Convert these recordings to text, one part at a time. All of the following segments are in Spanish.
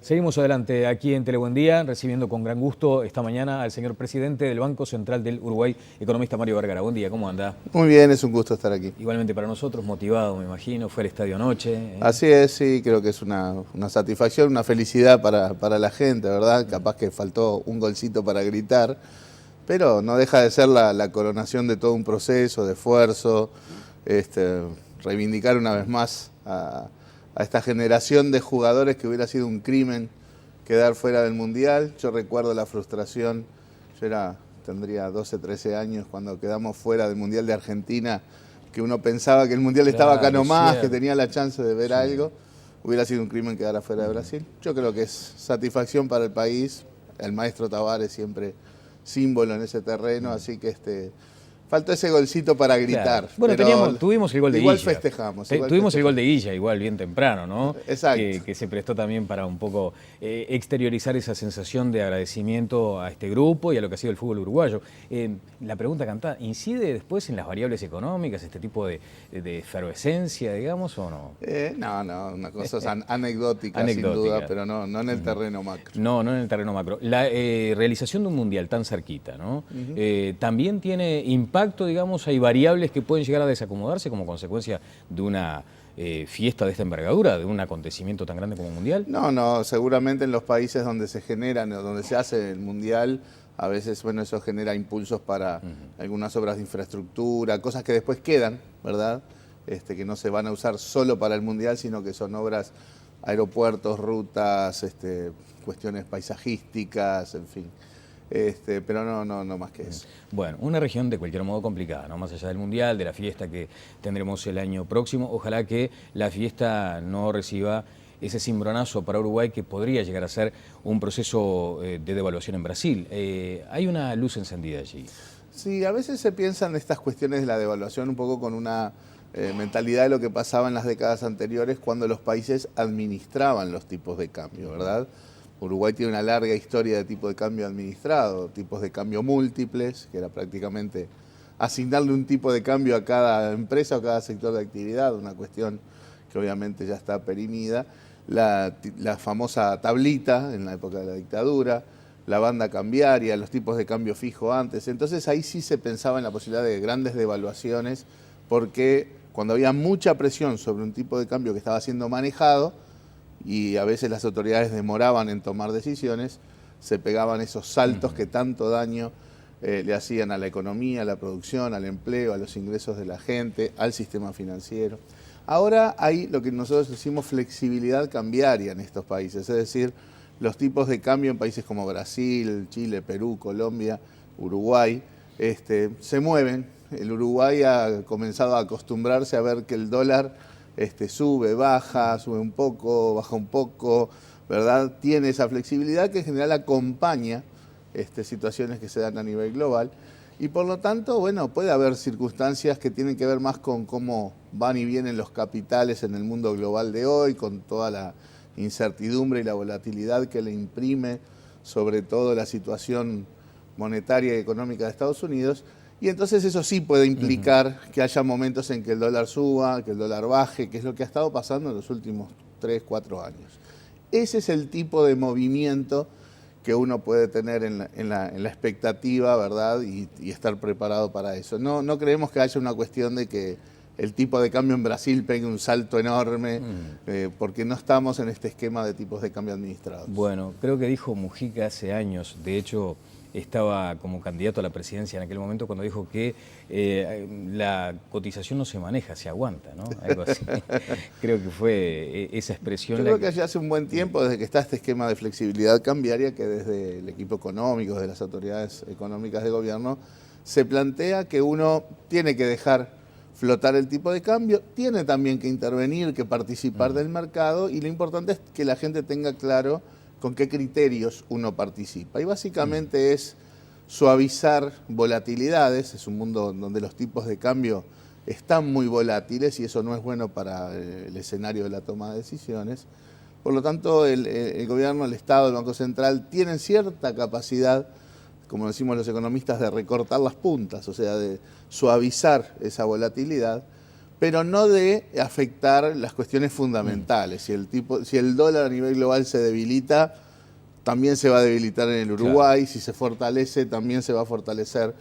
Seguimos adelante aquí en Telebuen Día, recibiendo con gran gusto esta mañana al señor presidente del Banco Central del Uruguay, economista Mario Vergara. Buen día, ¿cómo anda? Muy bien, es un gusto estar aquí. Igualmente para nosotros, motivado, me imagino, fue al estadio anoche. Así es, sí, creo que es una satisfacción, una felicidad para la gente, ¿verdad? Capaz que faltó un golcito para gritar, pero no deja de ser la coronación de todo un proceso, de esfuerzo, reivindicar una vez más a esta generación de jugadores que hubiera sido un crimen quedar fuera del Mundial. Yo recuerdo la frustración, tendría 12, 13 años cuando quedamos fuera del Mundial de Argentina, que uno pensaba que el Mundial estaba acá nomás, que tenía la chance de ver algo. Hubiera sido un crimen quedar afuera de Brasil. Yo creo que es satisfacción para el país. El maestro Tavares siempre símbolo en ese terreno, así que faltó ese golcito para gritar. Claro. Bueno, tuvimos el gol de Guilla. Igual festejamos. Tuvimos el gol de Guilla, igual bien temprano, ¿no? Exacto. Que se prestó también para un poco exteriorizar esa sensación de agradecimiento a este grupo y a lo que ha sido el fútbol uruguayo. La pregunta cantada, ¿incide después en las variables económicas este tipo de efervescencia, digamos, o no? No, una cosa anecdótica, sin duda, pero no en el terreno macro. No en el terreno macro. La realización de un mundial tan cerquita, ¿no? También tiene impacto, digamos, hay variables que pueden llegar a desacomodarse como consecuencia de una fiesta de esta envergadura, de un acontecimiento tan grande como un mundial. No, seguramente en los países donde se generan o donde se hace el mundial, a veces, bueno, eso genera impulsos para algunas obras de infraestructura, cosas que después quedan, ¿verdad? Que no se van a usar solo para el mundial, sino que son obras, aeropuertos, rutas, cuestiones paisajísticas, en fin. Pero no más que eso. Bueno, una región de cualquier modo complicada, ¿no? Más allá del Mundial, de la fiesta que tendremos el año próximo. Ojalá que la fiesta no reciba ese cimbronazo para Uruguay que podría llegar a ser un proceso de devaluación en Brasil. Hay una luz encendida allí. Sí, a veces se piensan estas cuestiones de la devaluación un poco con una mentalidad de lo que pasaba en las décadas anteriores cuando los países administraban los tipos de cambio, ¿verdad? Uruguay tiene una larga historia de tipo de cambio administrado, tipos de cambio múltiples, que era prácticamente asignarle un tipo de cambio a cada empresa o cada sector de actividad, una cuestión que obviamente ya está perimida. La famosa tablita en la época de la dictadura, la banda cambiaria, los tipos de cambio fijo antes. Entonces ahí sí se pensaba en la posibilidad de grandes devaluaciones, porque cuando había mucha presión sobre un tipo de cambio que estaba siendo manejado, y a veces las autoridades demoraban en tomar decisiones, se pegaban esos saltos que tanto daño le hacían a la economía, a la producción, al empleo, a los ingresos de la gente, al sistema financiero. Ahora hay lo que nosotros decimos flexibilidad cambiaria en estos países, es decir, los tipos de cambio en países como Brasil, Chile, Perú, Colombia, Uruguay, se mueven. El Uruguay ha comenzado a acostumbrarse a ver que el dólar sube, baja un poco, baja un poco, ¿verdad? Tiene esa flexibilidad que en general acompaña situaciones que se dan a nivel global y por lo tanto, bueno, puede haber circunstancias que tienen que ver más con cómo van y vienen los capitales en el mundo global de hoy, con toda la incertidumbre y la volatilidad que le imprime sobre todo la situación monetaria y económica de Estados Unidos. Y entonces eso sí puede implicar que haya momentos en que el dólar suba, que el dólar baje, que es lo que ha estado pasando en los últimos 3, 4 años. Ese es el tipo de movimiento que uno puede tener en la expectativa, ¿verdad? Y estar preparado para eso. No creemos que haya una cuestión de que el tipo de cambio en Brasil pegue un salto enorme, porque no estamos en este esquema de tipos de cambio administrados. Bueno, creo que dijo Mujica hace años, de hecho estaba como candidato a la presidencia en aquel momento cuando dijo que la cotización no se maneja, se aguanta, ¿no? Algo así. Creo que fue esa expresión. Yo creo que ya hace un buen tiempo, desde que está este esquema de flexibilidad cambiaria, que desde el equipo económico, desde las autoridades económicas de gobierno, se plantea que uno tiene que dejar flotar el tipo de cambio, tiene también que intervenir, que participar del mercado, y lo importante es que la gente tenga claro con qué criterios uno participa. Y básicamente es suavizar volatilidades, es un mundo donde los tipos de cambio están muy volátiles y eso no es bueno para el escenario de la toma de decisiones. Por lo tanto, el gobierno, el Estado, el Banco Central tienen cierta capacidad, como decimos los economistas, de recortar las puntas, o sea, de suavizar esa volatilidad, pero no de afectar las cuestiones fundamentales. Si el dólar a nivel global se debilita, también se va a debilitar en el Uruguay. Claro. Si se fortalece, también se va a fortalecer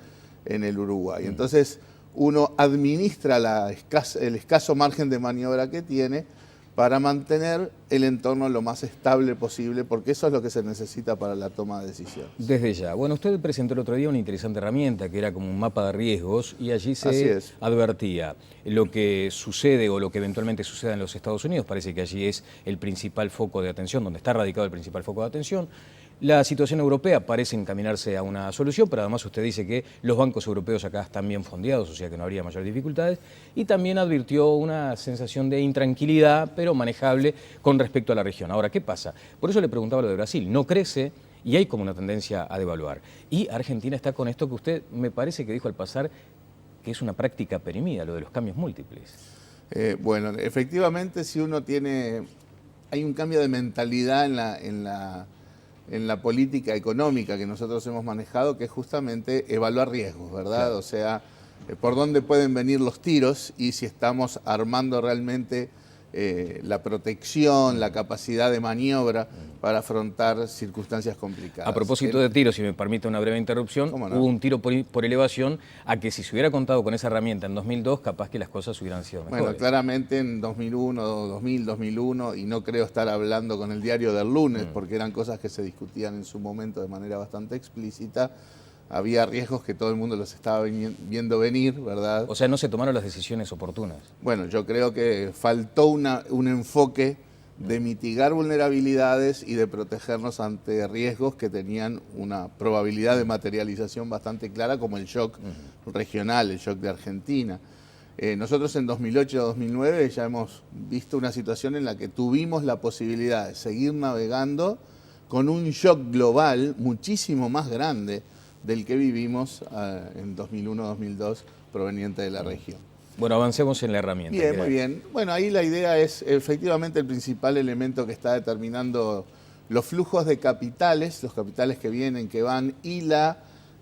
en el Uruguay. Entonces, uno administra el escaso margen de maniobra que tiene para mantener el entorno lo más estable posible, porque eso es lo que se necesita para la toma de decisiones. Desde ya. Bueno, usted presentó el otro día una interesante herramienta que era como un mapa de riesgos y allí se advertía lo que sucede o lo que eventualmente suceda en los Estados Unidos. Parece que allí es el principal foco de atención, donde está radicado el principal foco de atención. La situación europea parece encaminarse a una solución, pero además usted dice que los bancos europeos acá están bien fondeados, o sea que no habría mayores dificultades, y también advirtió una sensación de intranquilidad, pero manejable con respecto a la región. Ahora, ¿qué pasa? Por eso le preguntaba lo de Brasil. No crece y hay como una tendencia a devaluar. Y Argentina está con esto que usted me parece que dijo al pasar, que es una práctica perimida, lo de los cambios múltiples. Bueno, efectivamente, si uno tiene... Hay un cambio de mentalidad en la política económica que nosotros hemos manejado, que es justamente evaluar riesgos, ¿verdad? Claro. O sea, por dónde pueden venir los tiros y si estamos armando realmente la protección, la capacidad de maniobra para afrontar circunstancias complicadas. A propósito de tiros, si me permite una breve interrupción, ¿cómo no? Hubo un tiro por elevación a que si se hubiera contado con esa herramienta en 2002, capaz que las cosas hubieran sido mejores. Bueno, claramente en 2001, 2000, 2001, y no creo estar hablando con el diario del lunes, porque eran cosas que se discutían en su momento de manera bastante explícita. Había riesgos que todo el mundo los estaba viendo venir, ¿verdad? O sea, no se tomaron las decisiones oportunas. Bueno, yo creo que faltó un enfoque de mitigar vulnerabilidades y de protegernos ante riesgos que tenían una probabilidad de materialización bastante clara, como el shock regional, el shock de Argentina. Nosotros en 2008 y 2009 ya hemos visto una situación en la que tuvimos la posibilidad de seguir navegando con un shock global muchísimo más grande del que vivimos en 2001-2002 proveniente de la región. Bueno, avancemos en la herramienta. Bien, muy bien. Bueno, ahí la idea es efectivamente el principal elemento que está determinando los flujos de capitales, los capitales que vienen, que van, y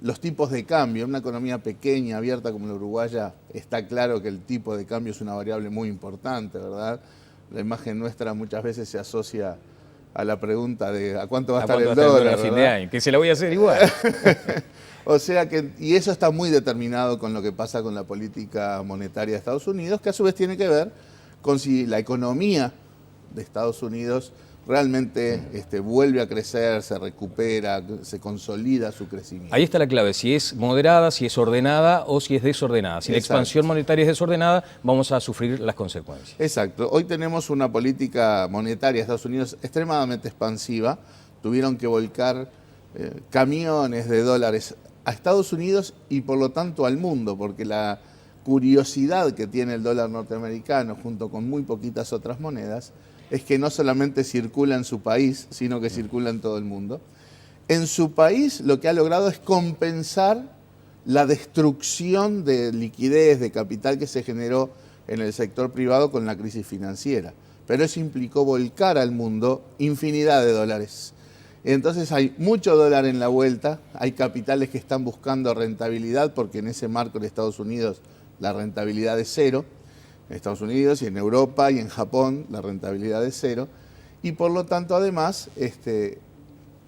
los tipos de cambio. En una economía pequeña, abierta como la uruguaya, está claro que el tipo de cambio es una variable muy importante, ¿verdad? La imagen nuestra muchas veces se asocia a la pregunta de ¿a cuánto va a estar el dólar? A fin de año, que se la voy a hacer igual. O sea que, y eso está muy determinado con lo que pasa con la política monetaria de Estados Unidos, que a su vez tiene que ver con si la economía de Estados Unidos realmente vuelve a crecer, se recupera, se consolida su crecimiento. Ahí está la clave, si es moderada, si es ordenada o si es desordenada. Si la expansión monetaria es desordenada, vamos a sufrir las consecuencias. Exacto. Hoy tenemos una política monetaria de Estados Unidos extremadamente expansiva. Tuvieron que volcar camiones de dólares a Estados Unidos y por lo tanto al mundo, porque la curiosidad que tiene el dólar norteamericano junto con muy poquitas otras monedas es que no solamente circula en su país, sino que circula en todo el mundo. En su país lo que ha logrado es compensar la destrucción de liquidez, de capital que se generó en el sector privado con la crisis financiera. Pero eso implicó volcar al mundo infinidad de dólares. Entonces hay mucho dólar en la vuelta, hay capitales que están buscando rentabilidad porque en ese marco de Estados Unidos la rentabilidad es cero, en Estados Unidos y en Europa y en Japón la rentabilidad es cero, y por lo tanto además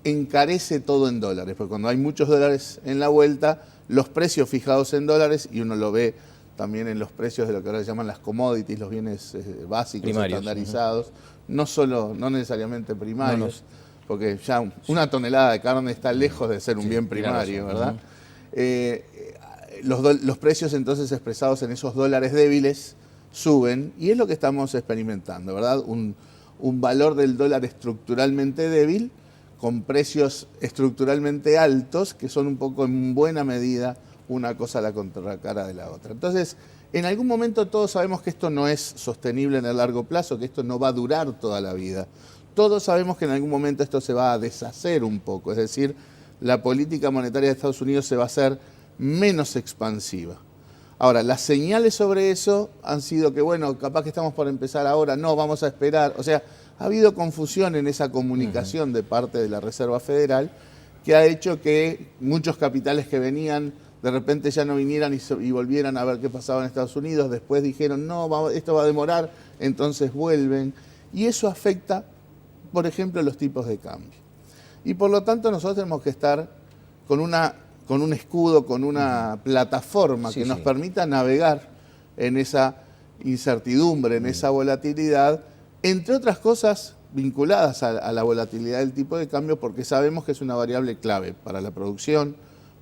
encarece todo en dólares, porque cuando hay muchos dólares en la vuelta, los precios fijados en dólares, y uno lo ve también en los precios de lo que ahora se llaman las commodities, los bienes básicos, primarios, estandarizados, no necesariamente primarios, porque ya una tonelada de carne está lejos de ser un bien primario, ¿verdad? Los precios entonces expresados en esos dólares débiles suben, y es lo que estamos experimentando, ¿verdad? Un valor del dólar estructuralmente débil con precios estructuralmente altos, que son un poco en buena medida una cosa a la contracara de la otra. Entonces, en algún momento todos sabemos que esto no es sostenible en el largo plazo, que esto no va a durar toda la vida. Todos sabemos que en algún momento esto se va a deshacer un poco, es decir, la política monetaria de Estados Unidos se va a hacer menos expansiva. Ahora, las señales sobre eso han sido que, bueno, capaz que estamos por empezar ahora, no, vamos a esperar. O sea, ha habido confusión en esa comunicación de parte de la Reserva Federal que ha hecho que muchos capitales que venían de repente ya no vinieran y volvieran a ver qué pasaba en Estados Unidos, después dijeron, no, esto va a demorar, entonces vuelven. Y eso afecta, por ejemplo, los tipos de cambio. Y por lo tanto nosotros tenemos que estar con un escudo, con una plataforma que nos permita navegar en esa incertidumbre, en esa volatilidad, entre otras cosas vinculadas a la volatilidad del tipo de cambio, porque sabemos que es una variable clave para la producción,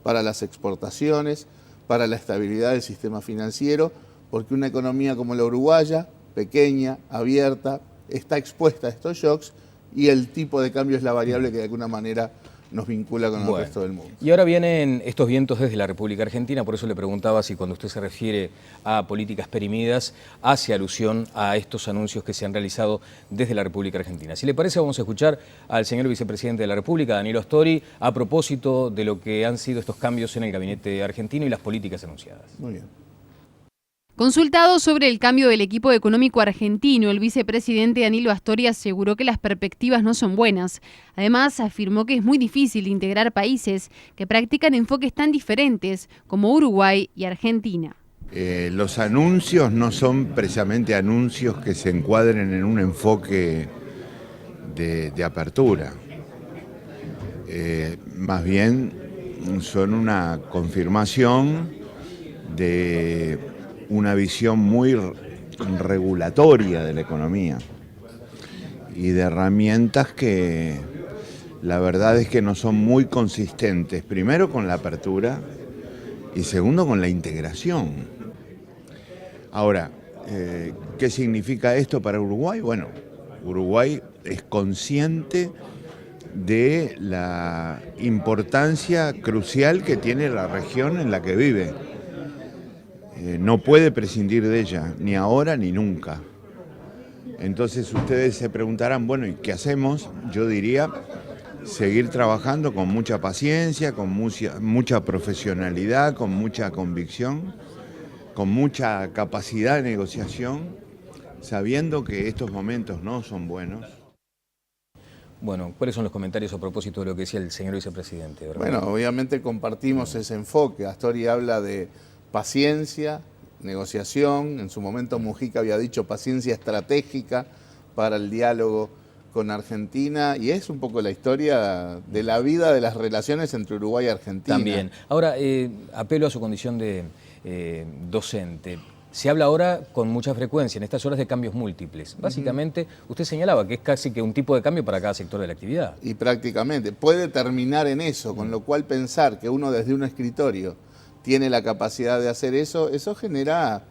para las exportaciones, para la estabilidad del sistema financiero, porque una economía como la uruguaya, pequeña, abierta, está expuesta a estos shocks y el tipo de cambio es la variable que de alguna manera nos vincula con el resto del mundo. Y ahora vienen estos vientos desde la República Argentina, por eso le preguntaba si cuando usted se refiere a políticas perimidas hace alusión a estos anuncios que se han realizado desde la República Argentina. Si le parece, vamos a escuchar al señor vicepresidente de la República, Danilo Astori, a propósito de lo que han sido estos cambios en el gabinete argentino y las políticas anunciadas. Muy bien. Consultado sobre el cambio del equipo económico argentino, el vicepresidente Danilo Astori aseguró que las perspectivas no son buenas. Además, afirmó que es muy difícil integrar países que practican enfoques tan diferentes como Uruguay y Argentina. Los anuncios no son precisamente anuncios que se encuadren en un enfoque de apertura. Más bien son una confirmación de una visión muy regulatoria de la economía y de herramientas que la verdad es que no son muy consistentes, primero con la apertura y segundo con la integración. Ahora, ¿qué significa esto para Uruguay? Bueno, Uruguay es consciente de la importancia crucial que tiene la región en la que vive. No puede prescindir de ella, ni ahora ni nunca. Entonces ustedes se preguntarán, bueno, ¿y qué hacemos? Yo diría seguir trabajando con mucha paciencia, con mucha profesionalidad, con mucha convicción, con mucha capacidad de negociación, sabiendo que estos momentos no son buenos. Bueno, ¿cuáles son los comentarios a propósito de lo que decía el señor vicepresidente? ¿Verdad? Bueno, obviamente compartimos ese enfoque. Astori habla de paciencia, negociación. En su momento Mujica había dicho paciencia estratégica para el diálogo con Argentina, y es un poco la historia de la vida de las relaciones entre Uruguay y Argentina. También. Ahora, apelo a su condición de docente. Se habla ahora con mucha frecuencia en estas horas de cambios múltiples. Básicamente, usted señalaba que es casi que un tipo de cambio para cada sector de la actividad. Y prácticamente puede terminar en eso, con lo cual pensar que uno desde un escritorio tiene la capacidad de hacer eso, eso genera,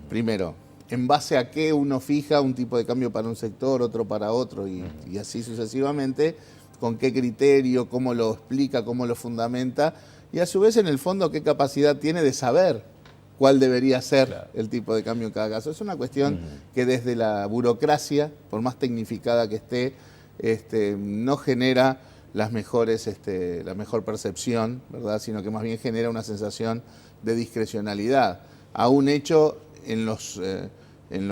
primero, en base a qué uno fija un tipo de cambio para un sector, otro para otro, y así sucesivamente, con qué criterio, cómo lo explica, cómo lo fundamenta, y a su vez, en el fondo, qué capacidad tiene de saber cuál debería ser el tipo de cambio en cada caso. Es una cuestión que desde la burocracia, por más tecnificada que esté, no genera la mejor percepción, ¿verdad? Sino que más bien genera una sensación de discrecionalidad. Aún hecho en los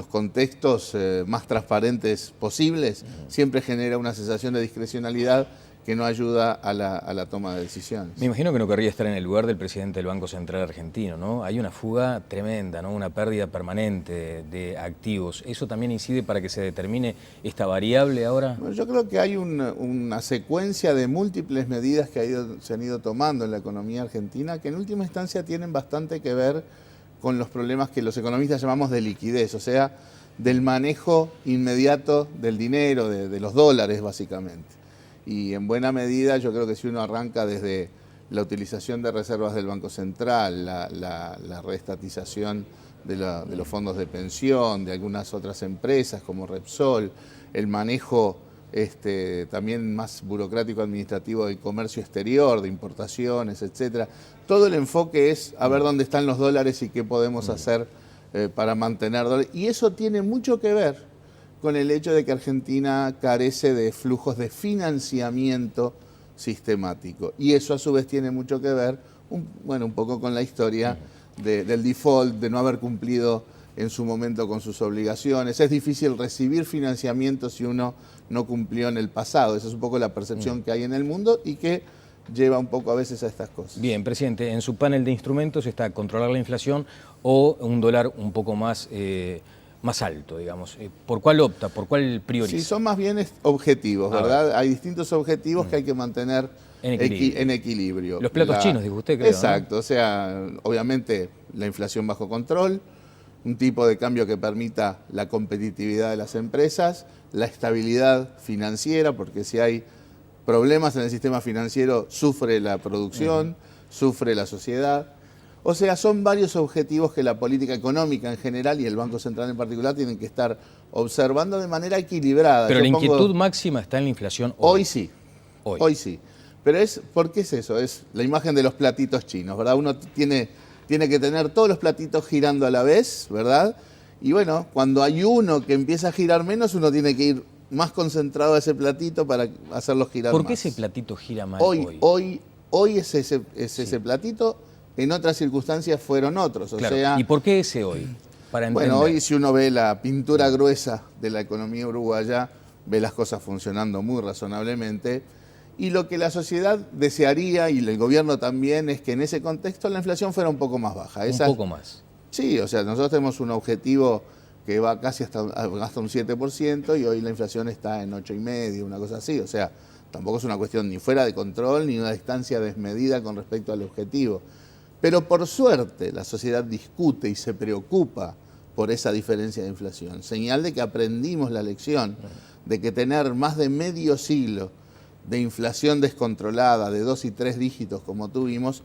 contextos más transparentes posibles, siempre genera una sensación de discrecionalidad que no ayuda a la toma de decisiones. Me imagino que no querría estar en el lugar del presidente del Banco Central argentino, ¿no? Hay una fuga tremenda, ¿no? Una pérdida permanente de activos. ¿Eso también incide para que se determine esta variable ahora? Bueno, yo creo que hay una secuencia de múltiples medidas que se han ido tomando en la economía argentina, que en última instancia tienen bastante que ver con los problemas que los economistas llamamos de liquidez, o sea, del manejo inmediato del dinero, de los dólares básicamente. Y en buena medida yo creo que si uno arranca desde la utilización de reservas del Banco Central, la reestatización de los fondos de pensión, de algunas otras empresas como Repsol, el manejo también más burocrático administrativo del comercio exterior, de importaciones, etcétera. Todo el enfoque es a ver dónde están los dólares y qué podemos hacer para mantener dólares. Y eso tiene mucho que ver con el hecho de que Argentina carece de flujos de financiamiento sistemático. Y eso a su vez tiene mucho que ver, un poco con la historia del default, de no haber cumplido en su momento con sus obligaciones. Es difícil recibir financiamiento si uno no cumplió en el pasado. Esa es un poco la percepción que hay en el mundo y que lleva un poco a veces a estas cosas. Bien, presidente, en su panel de instrumentos está controlar la inflación o un dólar un poco más, más alto, digamos. ¿Por cuál opta? ¿Por cuál prioriza? Sí, son más bien objetivos, ¿verdad? Hay distintos objetivos que hay que mantener en equilibrio. Los platos chinos, dijo usted, creo. Exacto, ¿no? O sea, obviamente la inflación bajo control, un tipo de cambio que permita la competitividad de las empresas, la estabilidad financiera, porque si hay problemas en el sistema financiero, sufre la producción, sufre la sociedad. O sea, son varios objetivos que la política económica en general y el Banco Central en particular tienen que estar observando de manera equilibrada. Pero la inquietud máxima está en la inflación hoy. Hoy sí, hoy sí. Pero ¿por qué es eso? Es la imagen de los platitos chinos, ¿verdad? Uno tiene que tener todos los platitos girando a la vez, ¿verdad? Y bueno, cuando hay uno que empieza a girar menos, uno tiene que ir más concentrado a ese platito para hacerlo girar más. ¿Por qué ese platito gira mal hoy es ese platito, en otras circunstancias fueron otros. O sea, ¿y por qué ese hoy? Para entender. Bueno, hoy si uno ve la pintura gruesa de la economía uruguaya, ve las cosas funcionando muy razonablemente. Y lo que la sociedad desearía, y el gobierno también, es que en ese contexto la inflación fuera un poco más baja. Un poco más. Sí, o sea, nosotros tenemos un objetivo que va casi hasta un 7% y hoy la inflación está en 8,5%, una cosa así. O sea, tampoco es una cuestión ni fuera de control ni una distancia desmedida con respecto al objetivo. Pero por suerte la sociedad discute y se preocupa por esa diferencia de inflación. Señal de que aprendimos la lección de que tener más de medio siglo de inflación descontrolada de 2 y 3 dígitos como tuvimos,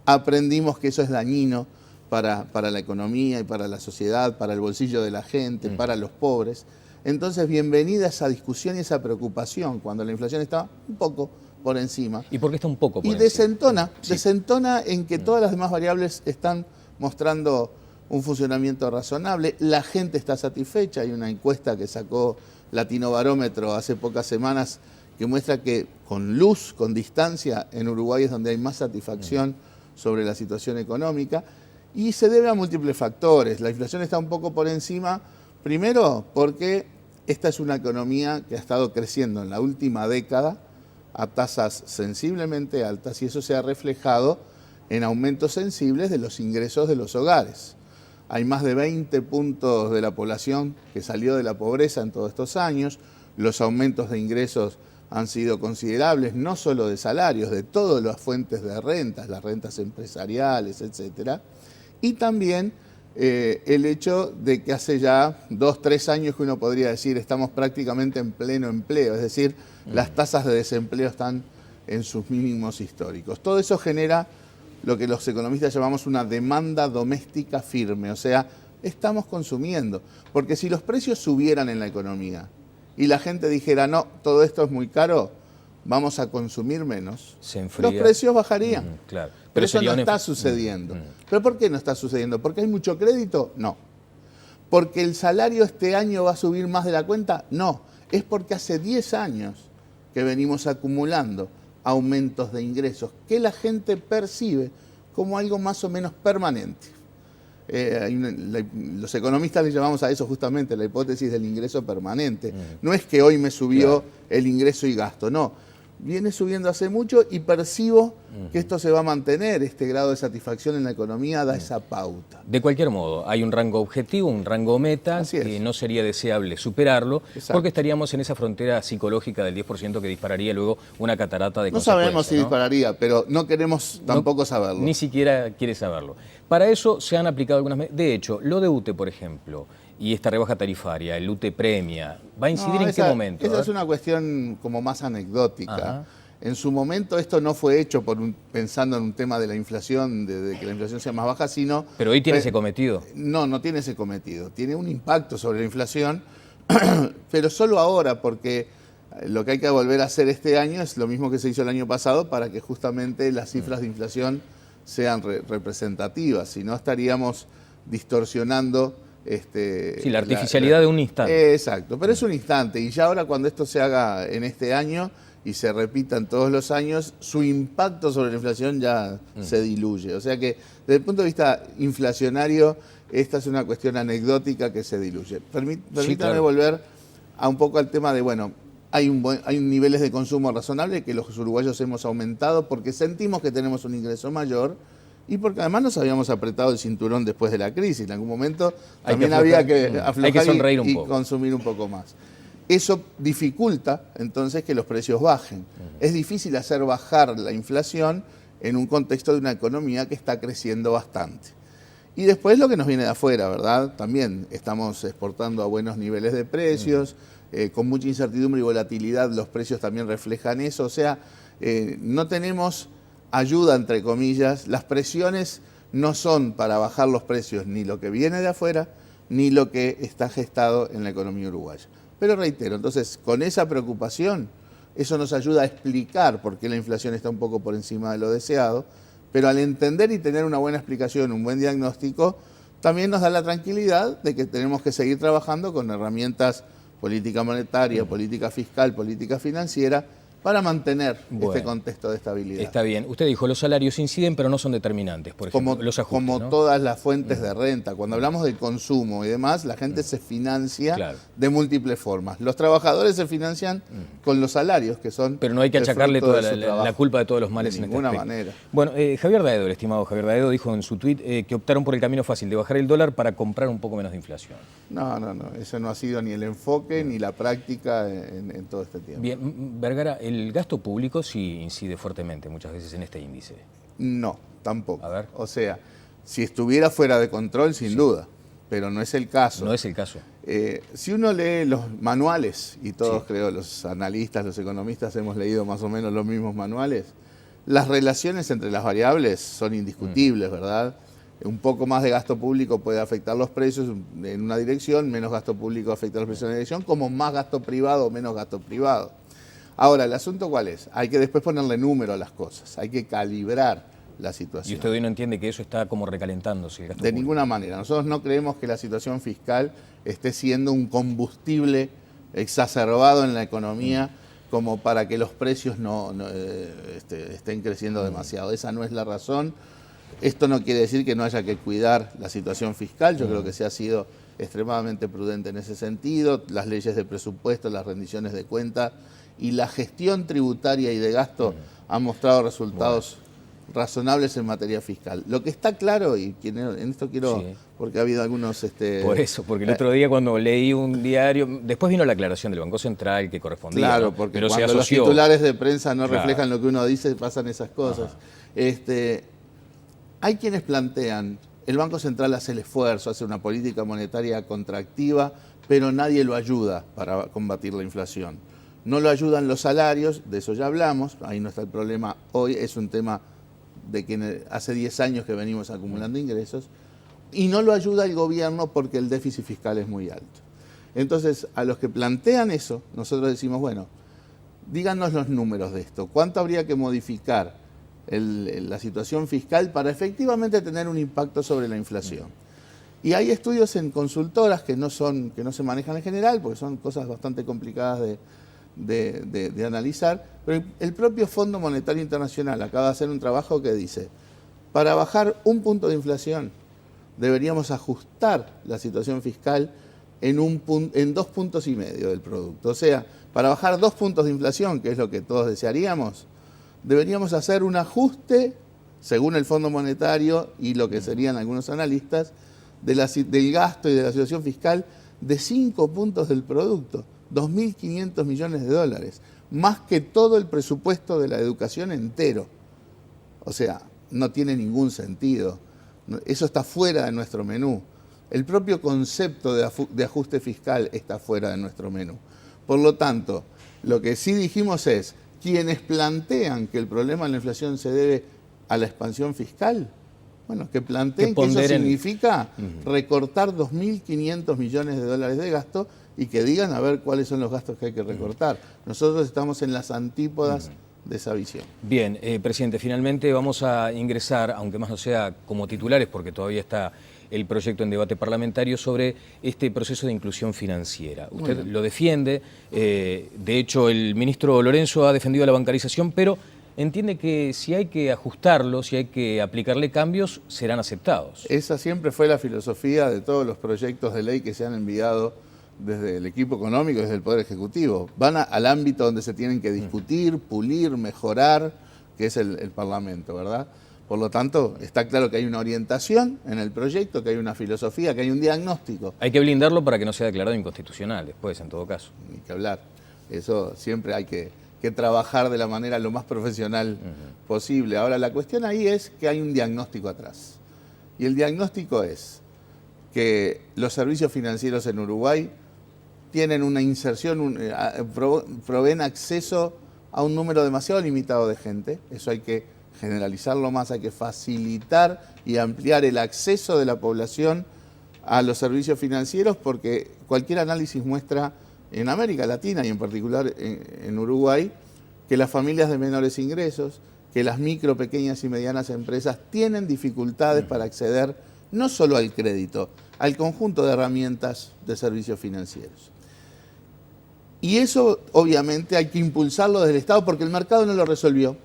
aprendimos que eso es dañino para la economía y para la sociedad, para el bolsillo de la gente, para los pobres. Entonces, bienvenida esa discusión y esa preocupación cuando la inflación está un poco por encima. ¿Y por qué está un poco por encima? Y desentona en que todas las demás variables están mostrando un funcionamiento razonable. La gente está satisfecha. Hay una encuesta que sacó Latinobarómetro hace pocas semanas que muestra que con luz, con distancia, en Uruguay es donde hay más satisfacción sobre la situación económica. Y se debe a múltiples factores. La inflación está un poco por encima, primero porque esta es una economía que ha estado creciendo en la última década a tasas sensiblemente altas y eso se ha reflejado en aumentos sensibles de los ingresos de los hogares. Hay más de 20 puntos de la población que salió de la pobreza en todos estos años. Los aumentos de ingresos han sido considerables, no solo de salarios, de todas las fuentes de rentas, las rentas empresariales, etcétera. Y también el hecho de que hace ya 2, 3 años que uno podría decir estamos prácticamente en pleno empleo, es decir, las tasas de desempleo están en sus mínimos históricos. Todo eso genera lo que los economistas llamamos una demanda doméstica firme, o sea, estamos consumiendo. Porque si los precios subieran en la economía y la gente dijera, no, todo esto es muy caro, vamos a consumir menos, los precios bajarían. Claro. Pero eso no está sucediendo. ¿Pero por qué no está sucediendo? ¿Porque hay mucho crédito? No. ¿Porque el salario este año va a subir más de la cuenta? No. Es porque hace 10 años que venimos acumulando aumentos de ingresos que la gente percibe como algo más o menos permanente. Los economistas le llamamos a eso justamente la hipótesis del ingreso permanente. No es que hoy me subió el ingreso y gasto, no. Viene subiendo hace mucho y percibo que esto se va a mantener, este grado de satisfacción en la economía da esa pauta. De cualquier modo, hay un rango objetivo, un rango meta, que no sería deseable superarlo, porque estaríamos en esa frontera psicológica del 10% que dispararía luego una catarata de consecuencias. No sabemos si dispararía, pero no queremos tampoco saberlo. Ni siquiera quiere saberlo. Para eso se han aplicado algunas medidas. De hecho, lo de UTE, por ejemplo, y esta rebaja tarifaria, el UTE premia, ¿va a incidir en qué momento? Esa es una cuestión como más anecdótica. Ajá. En su momento esto no fue hecho pensando en un tema de la inflación, de que la inflación sea más baja, sino... ¿Pero hoy tiene ese cometido? No, no tiene ese cometido. Tiene un impacto sobre la inflación, pero solo ahora, porque lo que hay que volver a hacer este año es lo mismo que se hizo el año pasado para que justamente las cifras de inflación sean representativas. Si no, estaríamos distorsionando... sí, la artificialidad de un instante. Exacto, pero es un instante y ya ahora cuando esto se haga en este año y se repita en todos los años, su impacto sobre la inflación ya se diluye. O sea que desde el punto de vista inflacionario, esta es una cuestión anecdótica que se diluye. Permítame volver a un poco al tema de, bueno, hay niveles de consumo razonable que los uruguayos hemos aumentado porque sentimos que tenemos un ingreso mayor y porque además nos habíamos apretado el cinturón después de la crisis. En algún momento también había que aflojar y consumir un poco más. Eso dificulta entonces que los precios bajen. Es difícil hacer bajar la inflación en un contexto de una economía que está creciendo bastante. Y después lo que nos viene de afuera, ¿verdad? También estamos exportando a buenos niveles de precios, con mucha incertidumbre y volatilidad los precios también reflejan eso. O sea, no tenemos ayuda, entre comillas. Las presiones no son para bajar los precios ni lo que viene de afuera, ni lo que está gestado en la economía uruguaya. Pero reitero, entonces, con esa preocupación, eso nos ayuda a explicar por qué la inflación está un poco por encima de lo deseado, pero al entender y tener una buena explicación, un buen diagnóstico, también nos da la tranquilidad de que tenemos que seguir trabajando con herramientas política monetaria, política fiscal, política financiera, para mantener este contexto de estabilidad. Está bien. Usted dijo, los salarios inciden, pero no son determinantes, por ejemplo, los ajustes, como ¿no? todas las fuentes de renta. Cuando hablamos de consumo y demás, la gente se financia de múltiples formas. Los trabajadores se financian con los salarios, que son... Pero no hay que achacarle toda la culpa de todos los males en este aspecto. De ninguna manera. Bueno, Javier Daedo, el estimado Javier Daedo, dijo en su tuit que optaron por el camino fácil de bajar el dólar para comprar un poco menos de inflación. No. Eso no ha sido ni el enfoque ni la práctica en todo este tiempo. Bien, Vergara, el gasto público sí incide fuertemente muchas veces en este índice. No, tampoco. A ver. O sea, si estuviera fuera de control, sin duda, pero no es el caso. No es el caso. Si uno lee los manuales, y todos creo, los analistas, los economistas hemos leído más o menos los mismos manuales, las relaciones entre las variables son indiscutibles, ¿verdad? Un poco más de gasto público puede afectar los precios en una dirección, menos gasto público afecta los precios en una dirección, como más gasto privado o menos gasto privado. Ahora, ¿el asunto cuál es? Hay que después ponerle número a las cosas, hay que calibrar la situación. ¿Y usted hoy no entiende que eso está como recalentándose el gasto De público? ninguna manera. Nosotros no creemos que la situación fiscal esté siendo un combustible exacerbado en la economía como para que los precios estén creciendo demasiado. Esa no es la razón. Esto no quiere decir que no haya que cuidar la situación fiscal. Yo creo que se ha sido extremadamente prudente en ese sentido. Las leyes de presupuesto, las rendiciones de cuentas y la gestión tributaria y de gasto han mostrado resultados razonables en materia fiscal. Lo que está claro, y en esto quiero, porque ha habido algunos... Por eso, porque el otro día cuando leí un diario, después vino la aclaración del Banco Central que correspondía. Claro, ¿no? porque pero cuando los titulares de prensa no reflejan lo que uno dice, pasan esas cosas. Hay quienes plantean, el Banco Central hace el esfuerzo, hace una política monetaria contractiva, pero nadie lo ayuda para combatir la inflación. No lo ayudan los salarios, de eso ya hablamos, ahí no está el problema hoy, es un tema de que hace 10 años que venimos acumulando ingresos, y no lo ayuda el gobierno porque el déficit fiscal es muy alto. Entonces, a los que plantean eso, nosotros decimos, bueno, díganos los números de esto, ¿cuánto habría que modificar la situación fiscal para efectivamente tener un impacto sobre la inflación? Y hay estudios en consultoras que no se manejan en general, porque son cosas bastante complicadas de analizar, pero el propio Fondo Monetario Internacional acaba de hacer un trabajo que dice, para bajar un punto de inflación deberíamos ajustar la situación fiscal en 2,5 puntos del producto. O sea, para bajar 2 puntos de inflación, que es lo que todos desearíamos, deberíamos hacer un ajuste, según el Fondo Monetario y lo que serían algunos analistas, del gasto y de la situación fiscal de 5 puntos del producto. 2.500 millones de dólares, más que todo el presupuesto de la educación entero. O sea, no tiene ningún sentido. Eso está fuera de nuestro menú. El propio concepto de ajuste fiscal está fuera de nuestro menú. Por lo tanto, lo que sí dijimos es, quienes plantean que el problema de la inflación se debe a la expansión fiscal, bueno, que planteen que eso significa recortar 2.500 millones de dólares de gasto y que digan a ver cuáles son los gastos que hay que recortar. Nosotros estamos en las antípodas de esa visión. Bien, presidente, finalmente vamos a ingresar, aunque más no sea como titulares, porque todavía está el proyecto en debate parlamentario, sobre este proceso de inclusión financiera. Usted lo defiende, de hecho el ministro Lorenzo ha defendido la bancarización, pero entiende que si hay que ajustarlo, si hay que aplicarle cambios, serán aceptados. Esa siempre fue la filosofía de todos los proyectos de ley que se han enviado desde el equipo económico, desde el Poder Ejecutivo. Van al ámbito donde se tienen que discutir, pulir, mejorar, que es el Parlamento, ¿verdad? Por lo tanto, está claro que hay una orientación en el proyecto, que hay una filosofía, que hay un diagnóstico. Hay que blindarlo para que no sea declarado inconstitucional después, en todo caso. Ni que hablar. Eso siempre hay que trabajar de la manera lo más profesional posible. Ahora, la cuestión ahí es que hay un diagnóstico atrás. Y el diagnóstico es que los servicios financieros en Uruguay tienen una inserción, proveen acceso a un número demasiado limitado de gente. Eso hay que generalizarlo más, hay que facilitar y ampliar el acceso de la población a los servicios financieros, porque cualquier análisis muestra en América Latina y en particular en Uruguay que las familias de menores ingresos, que las micro, pequeñas y medianas empresas tienen dificultades para acceder no solo al crédito, al conjunto de herramientas de servicios financieros. Y eso obviamente hay que impulsarlo desde el Estado porque el mercado no lo resolvió.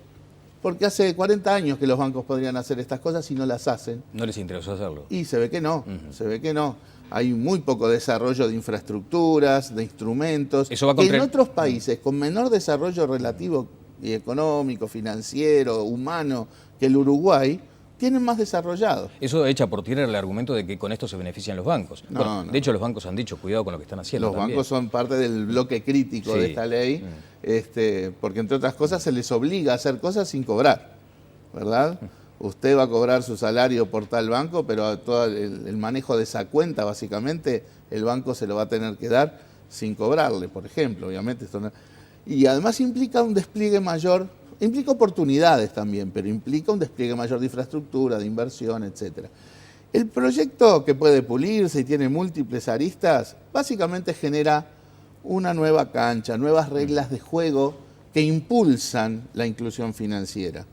Porque hace 40 años que los bancos podrían hacer estas cosas y no las hacen. No les interesó hacerlo. Y se ve que no, se ve que no. Hay muy poco desarrollo de infraestructuras, de instrumentos. Eso va que en otros países con menor desarrollo relativo y económico, financiero, humano que el Uruguay, tienen más desarrollado. Eso echa por tierra el argumento de que con esto se benefician los bancos. No, bueno, no. De hecho, los bancos han dicho, cuidado con lo que están haciendo. Los bancos son parte del bloque crítico de esta ley, porque entre otras cosas se les obliga a hacer cosas sin cobrar, ¿verdad? Usted va a cobrar su salario por tal banco, pero todo el manejo de esa cuenta, básicamente, el banco se lo va a tener que dar sin cobrarle, por ejemplo, obviamente. Esto no... Y además implica un despliegue mayor, implica oportunidades también, pero implica un despliegue mayor de infraestructura, de inversión, etc. El proyecto, que puede pulirse y tiene múltiples aristas, básicamente genera una nueva cancha, nuevas reglas de juego que impulsan la inclusión financiera.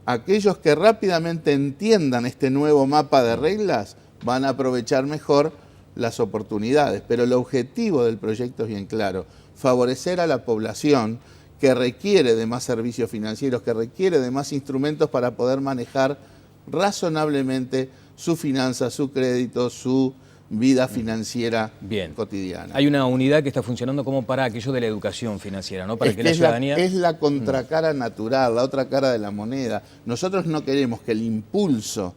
Aquellos que rápidamente entiendan este nuevo mapa de reglas van a aprovechar mejor las oportunidades, pero el objetivo del proyecto es bien claro: favorecer a la población que requiere de más servicios financieros, que requiere de más instrumentos para poder manejar razonablemente su finanza, su crédito, su vida financiera cotidiana. Hay una unidad que está funcionando como para aquello de la educación financiera, ¿no? Para que la ciudadanía... Es la contracara natural, la otra cara de la moneda. Nosotros no queremos que el impulso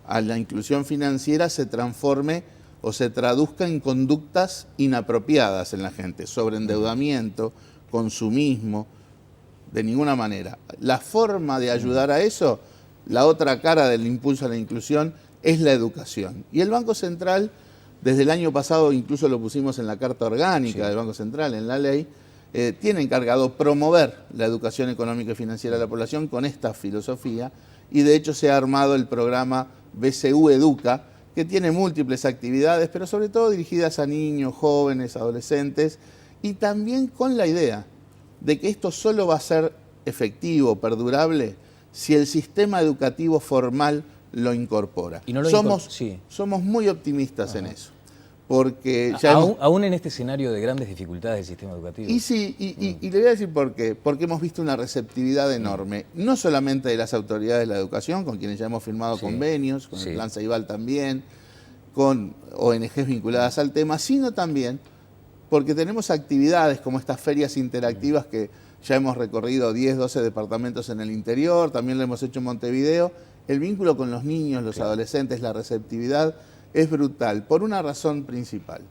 a la inclusión financiera se transforme o se traduzca en conductas inapropiadas en la gente, sobreendeudamiento, consumismo, de ninguna manera. La forma de ayudar a eso, la otra cara del impulso a la inclusión, es la educación. Y el Banco Central, desde el año pasado, incluso lo pusimos en la Carta Orgánica del Banco Central, en la ley, tiene encargado promover la educación económica y financiera de la población con esta filosofía, y de hecho se ha armado el programa BCU Educa, que tiene múltiples actividades, pero sobre todo dirigidas a niños, jóvenes, adolescentes, y también con la idea de que esto solo va a ser efectivo, perdurable, si el sistema educativo formal lo incorpora. Y no lo somos muy optimistas en eso, porque ya aún en este escenario de grandes dificultades del sistema educativo. Y sí, y le voy a decir por qué. Porque hemos visto una receptividad enorme, no solamente de las autoridades de la educación, con quienes ya hemos firmado convenios, con el Plan Ceibal también, con ONGs vinculadas al tema, sino también porque tenemos actividades como estas ferias interactivas que ya hemos recorrido 10, 12 departamentos en el interior, también lo hemos hecho en Montevideo. El vínculo con los niños, los adolescentes, la receptividad es brutal, por una razón principal.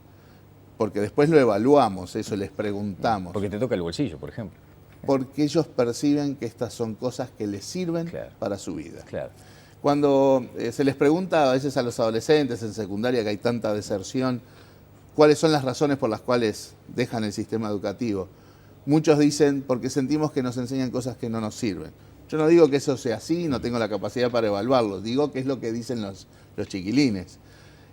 Porque después lo evaluamos, eso les preguntamos. Porque te toca el bolsillo, por ejemplo. Porque ellos perciben que estas son cosas que les sirven para su vida. Claro. Cuando se les pregunta a veces a los adolescentes en secundaria, que hay tanta deserción, cuáles son las razones por las cuales dejan el sistema educativo, muchos dicen porque sentimos que nos enseñan cosas que no nos sirven. Yo no digo que eso sea así, no tengo la capacidad para evaluarlo, digo que es lo que dicen los chiquilines.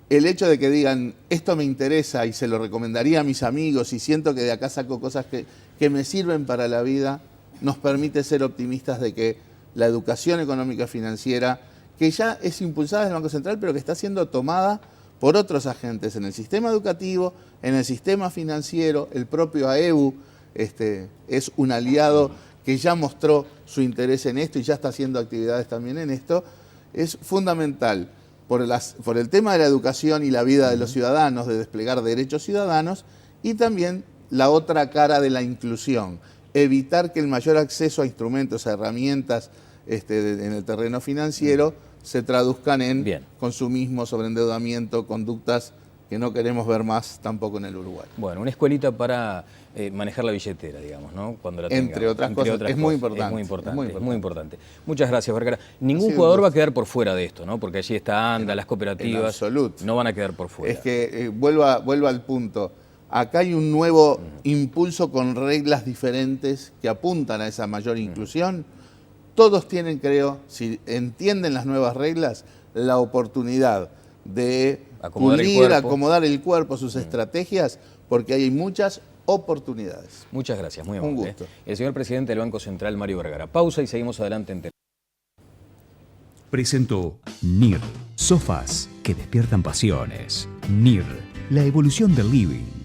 El hecho de que digan, esto me interesa y se lo recomendaría a mis amigos y siento que de acá saco cosas que me sirven para la vida, nos permite ser optimistas de que la educación económica financiera, que ya es impulsada desde el Banco Central, pero que está siendo tomada por otros agentes en el sistema educativo, en el sistema financiero, el propio AEBU es un aliado que ya mostró su interés en esto y ya está haciendo actividades también en esto. Es fundamental por el tema de la educación y la vida de los ciudadanos, de desplegar derechos ciudadanos, Y también la otra cara de la inclusión, evitar que el mayor acceso a instrumentos, a herramientas en el terreno financiero se traduzcan en consumismo, sobreendeudamiento, conductas que no queremos ver más tampoco en el Uruguay. Bueno, una escuelita para manejar la billetera, digamos, ¿no? Cuando la tengamos. Entre otras cosas, es muy importante. Es muy importante. Muchas gracias, Vergara. Ningún jugador va a quedar por fuera de esto, ¿no? Porque allí está ANDA, las cooperativas. En absoluto. No van a quedar por fuera. Es que, vuelvo al punto, acá hay un nuevo impulso con reglas diferentes que apuntan a esa mayor inclusión. Todos tienen, creo, si entienden las nuevas reglas, la oportunidad de acomodar el cuerpo, sus estrategias, porque hay muchas oportunidades. Muchas gracias, muy amable. Un gusto. El señor presidente del Banco Central, Mario Vergara. Pausa y seguimos adelante en Presentó NIR, sofás que despiertan pasiones. NIR, la evolución del living.